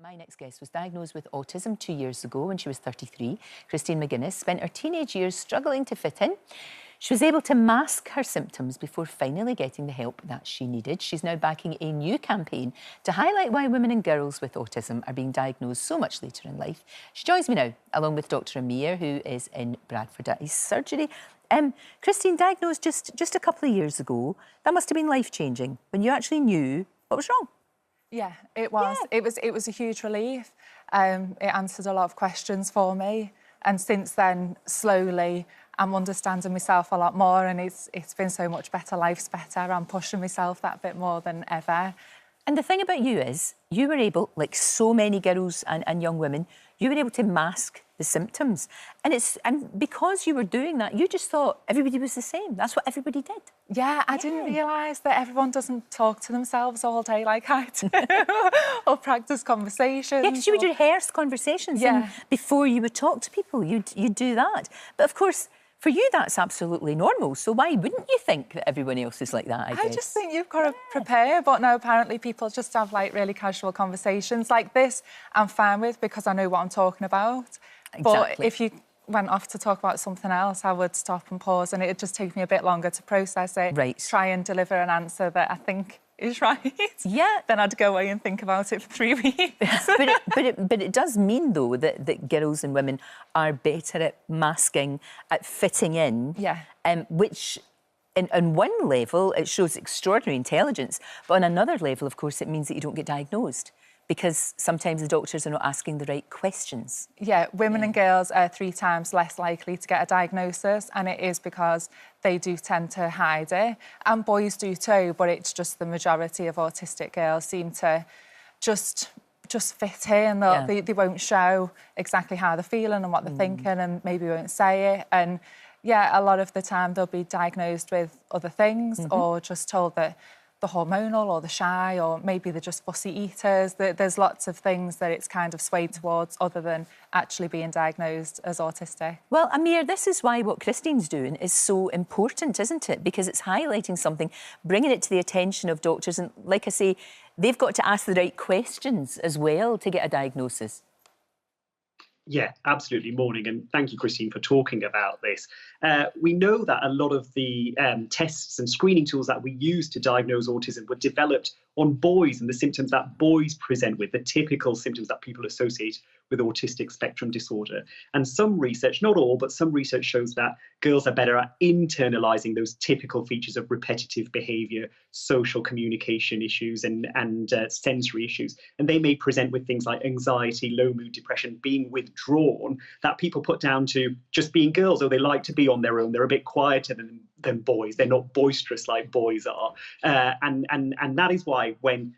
My next guest was diagnosed with autism 2 years ago when she was 33. Christine McGuinness spent her teenage years struggling to fit in. She was able to mask her symptoms before finally getting the help that she needed. She's now backing a new campaign to highlight why women and girls with autism are being diagnosed so much later in life. She joins me now, along with Dr Amir, who is in Bradford at his surgery. Christine, diagnosed just a couple of years ago. That must have been life-changing when you actually knew what was wrong. Yeah, it was. Yeah. It was a huge relief. It answered a lot of questions for me. And since then, slowly, I'm understanding myself a lot more, and it's been so much better. Life's better. I'm pushing myself that bit more than ever. And the thing about you is, you were able, like so many girls and young women, you were able to mask the symptoms. And because you were doing that, you just thought everybody was the same. That's what everybody did. Yeah, I didn't realise that everyone doesn't talk to themselves all day like I do, or practice conversations. Yeah, because you would rehearse conversations and before you would talk to people, you'd do that. But of course, for you, that's absolutely normal. So why wouldn't you think that everyone else is like that, I guess? I just think you've got to prepare. But no, apparently people just have, like, really casual conversations. Like this, I'm fine with because I know what I'm talking about. Exactly. But if you went off to talk about something else, I would stop and pause, and it'd just take me a bit longer to process it. Right. Try and deliver an answer that I think is right. Yeah. Then I'd go away and think about it for 3 weeks. but it does mean, though, that girls and women are better at masking, at fitting in. Yeah. Which, on one level, it shows extraordinary intelligence. But on another level, of course, it means that you don't get diagnosed, because sometimes the doctors are not asking the right questions. Yeah, women and girls are 3 times less likely to get a diagnosis, and it is because they do tend to hide it. And boys do too, but it's just the majority of autistic girls seem to just fit in. They won't show exactly how they're feeling and what they're thinking, and maybe won't say it. And yeah, a lot of the time they'll be diagnosed with other things or just told that the hormonal or the shy, or maybe they're just fussy eaters. There's lots of things that it's kind of swayed towards other than actually being diagnosed as autistic. Well, Amir, this is why what Christine's doing is so important, isn't it? Because it's highlighting something, bringing it to the attention of doctors. And like I say, they've got to ask the right questions as well to get a diagnosis. Yeah, absolutely. Morning, and thank you, Christine, for talking about this. We know that a lot of the tests and screening tools that we use to diagnose autism were developed on boys and the symptoms that boys present with, the typical symptoms that people associate with autistic spectrum disorder. And some research, not all, but some research shows that girls are better at internalising those typical features of repetitive behaviour, social communication issues and sensory issues. And they may present with things like anxiety, low mood, depression, being withdrawn, that people put down to just being girls, or they like to be on their own. They're a bit quieter than boys. They're not boisterous like boys are. And that is why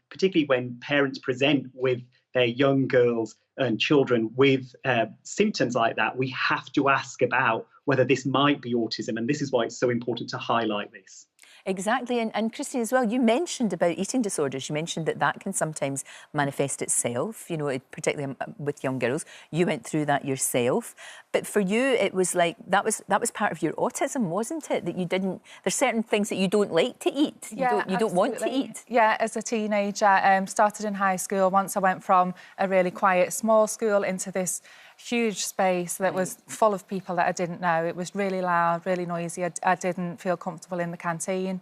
particularly when parents present with their young girls and children with symptoms like that, we have to ask about whether this might be autism. And this is why it's so important to highlight this. Exactly. And Christine, as well, you mentioned about eating disorders. You mentioned that can sometimes manifest itself, you know, particularly with young girls. You went through that yourself. But for you, it was like that was part of your autism, wasn't it? That you didn't... There's certain things that you don't like to eat. Yeah, you don't want to eat. Yeah, as a teenager, started in high school. Once I went from a really quiet, small school into this huge space that was full of people that I didn't know. It was really loud, really noisy. I didn't feel comfortable in the canteen.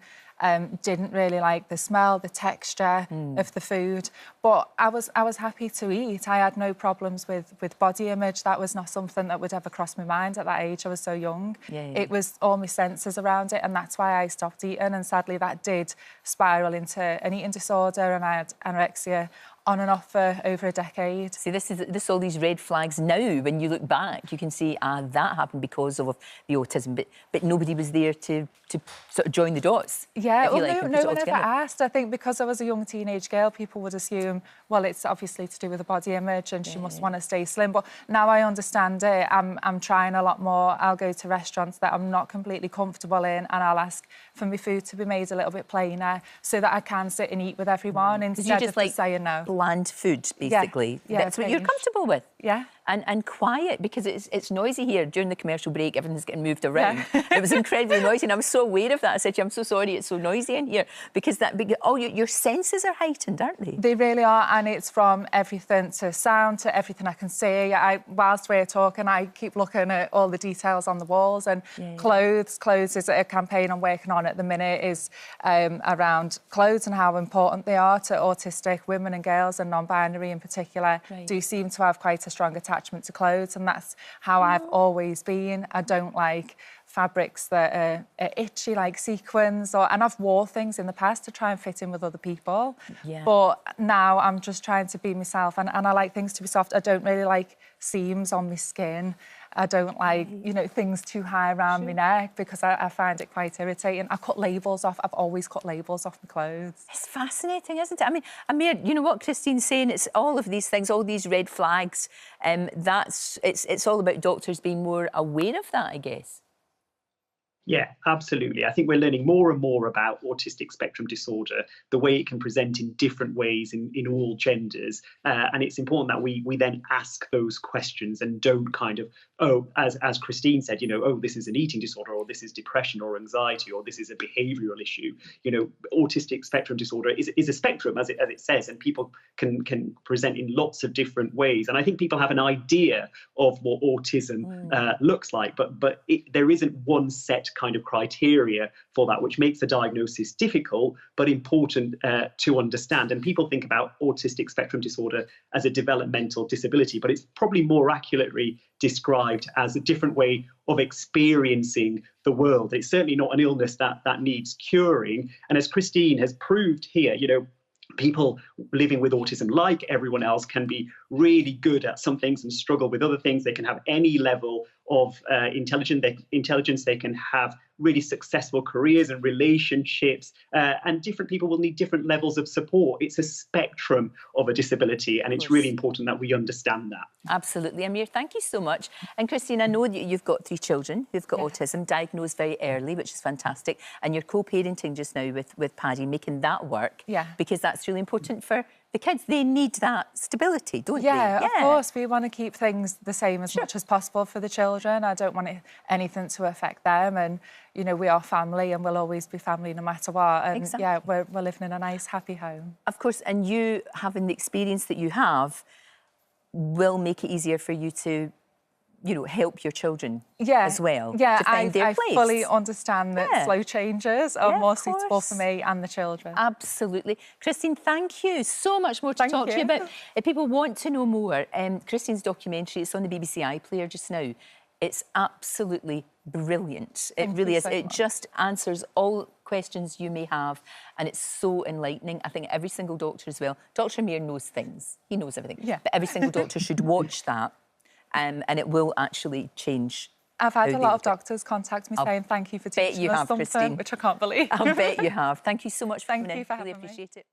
Didn't really like the smell, the texture of the food. But I was happy to eat. I had no problems with body image. That was not something that would ever cross my mind at that age. I was so young. It was all my senses around it, and that's why I stopped eating. And sadly, that did spiral into an eating disorder, and I had anorexia on and off for over a decade. See, this all these red flags now. When you look back, you can see that happened because of the autism, but nobody was there to sort of join the dots. Yeah, well, no one ever asked. I think because I was a young teenage girl, people would assume, well, it's obviously to do with the body image and she must want to stay slim. But now I understand it. I'm trying a lot more. I'll go to restaurants that I'm not completely comfortable in, and I'll ask for my food to be made a little bit plainer so that I can sit and eat with everyone instead of just saying no. Bland food, basically. Yeah, that's what you're comfortable with. Yeah. and quiet, because it's noisy here. During the commercial break, everything's getting moved around. It was incredibly noisy, and I was so aware of that. I said to you, I'm so sorry it's so noisy in here, because your senses are heightened, aren't they? They really are, and it's from everything to sound to everything I can see. Whilst we're talking, I keep looking at all the details on the walls, and clothes. Clothes is a campaign I'm working on at the minute, is around clothes and how important they are to autistic women and girls, and non-binary in particular, do seem to have quite a strong attachment to clothes, and that's how I've always been. I don't like fabrics that are itchy, like sequins, and I've wore things in the past to try and fit in with other people. But now I'm just trying to be myself, and I like things to be soft. I don't really like seams on my skin. I don't like, you know, things too high around my neck, because I find it quite irritating. I cut labels off. I've always cut labels off my clothes. It's fascinating, isn't it? I mean, Amir, you know what Christine's saying? It's all of these things, all these red flags. It's all about doctors being more aware of that, I guess. Yeah, absolutely. I think we're learning more and more about autistic spectrum disorder, the way it can present in different ways in all genders. And it's important that we then ask those questions and don't kind of, as Christine said, you know, this is an eating disorder, or this is depression or anxiety, or this is a behavioural issue. You know, autistic spectrum disorder is a spectrum, as it says, and people can present in lots of different ways. And I think people have an idea of what autism looks like, but there isn't one set kind of criteria for that, which makes the diagnosis difficult but important to understand. And people think about autistic spectrum disorder as a developmental disability, but it's probably more accurately described as a different way of experiencing the world. It's certainly not an illness that needs curing. And as Christine has proved here, you know, people living with autism, like everyone else, can be really good at some things and struggle with other things. They can have any level of intelligence. They can have really successful careers and relationships, and different people will need different levels of support. It's a spectrum of a disability, and it's really important that we understand that. Absolutely. Amir, thank you so much. And Christine, I know that you've got 3 children who've got autism, diagnosed very early, which is fantastic, and you're co-parenting just now with Paddy, making that work, because that's really important for the kids. They need that stability, don't they? Yeah, of course. We want to keep things the same as much as possible for the children. I don't want anything to affect them. And, you know, we are family, and we'll always be family no matter what. And, yeah, we're living in a nice, happy home. Of course, and you having the experience that you have will make it easier for you to, you know, help your children as well. Yeah, to find their place. I fully understand that slow changes are more suitable for me and the children. Absolutely. Christine, thank you. So much more to talk to you about. If people want to know more, Christine's documentary, it's on the BBC iPlayer just now. It's absolutely brilliant. It really is. It just answers all questions you may have, and it's so enlightening. I think every single doctor as well. Dr Amir knows things. He knows everything. Yeah. But every single doctor should watch that. And it will actually change. I've had a lot of doctors contact me saying thank you for teaching us something, Christine, which I can't believe. I bet you have. Thank you so much for coming in. Thank you for having me. Really appreciate it.